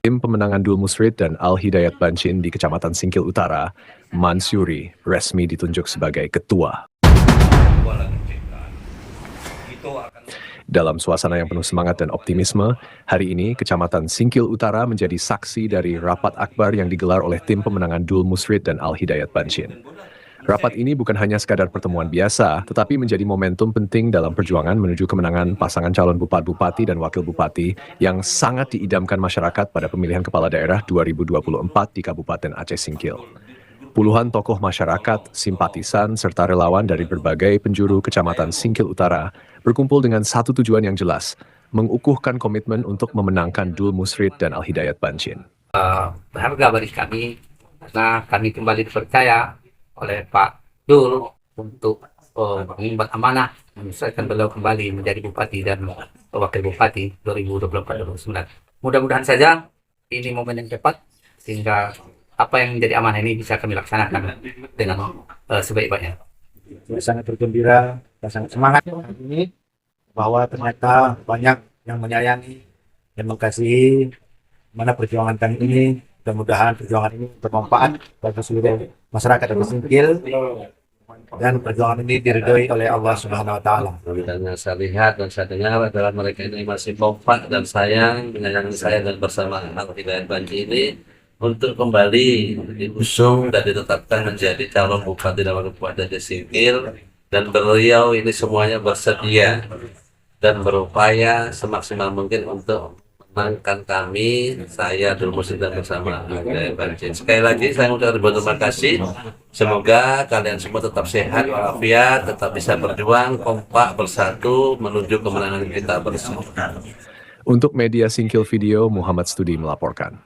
Tim pemenangan Dul Musrid dan Al Hidayat Bancin di Kecamatan Singkil Utara, Mansuri, resmi ditunjuk sebagai ketua. Dalam suasana yang penuh semangat dan optimisme, hari ini Kecamatan Singkil Utara menjadi saksi dari rapat akbar yang digelar oleh tim pemenangan Dul Musrid dan Al Hidayat Bancin. Rapat ini bukan hanya sekadar pertemuan biasa, tetapi menjadi momentum penting dalam perjuangan menuju kemenangan pasangan calon bupati dan wakil bupati yang sangat diidamkan masyarakat pada pemilihan kepala daerah 2024 di Kabupaten Aceh Singkil. Puluhan tokoh masyarakat, simpatisan, serta relawan dari berbagai penjuru Kecamatan Singkil Utara berkumpul dengan satu tujuan yang jelas, mengukuhkan komitmen untuk memenangkan Dul Musrid dan Al Hidayat Bancin. Berharga bagi kami, karena kami kembali dipercaya oleh Pak Dul untuk mengemban amanah menyelesaikan beliau kembali menjadi bupati dan wakil bupati 2024-2029. Mudah-mudahan saja ini momen yang tepat sehingga apa yang menjadi amanah ini bisa kami laksanakan dengan sebaik-baiknya. Sangat bergembira dan sangat semangat ini bahwa ternyata banyak yang menyayangi dan mengasihi mana perjuangan kami ini. Mudah-mudahan perjuangan ini bermanfaat bagi seluruh masyarakat Aceh Singkil dan perjuangan ini diridhoi oleh Allah Subhanahu wa taala. Dan yang saya lihat dan saya dengar adalah mereka ini masih kompak dan sayang, menyayangi saya dan bersama Al Hidayat Bancin ini untuk kembali diusung dan ditetapkan menjadi calon bupati dan wakil bupati Aceh Singkil, dan beliau ini semuanya bersedia dan berupaya semaksimal mungkin untuk menangkan kami, saya Dul Musrid dan bersama Al Hidayat Bancin. Sekali lagi saya mengucapkan terima kasih. Semoga kalian semua tetap sehat walafiat, tetap bisa berjuang kompak bersatu menuju kemenangan kita bersama. Untuk media Singkil Video, Muhammad Studi melaporkan.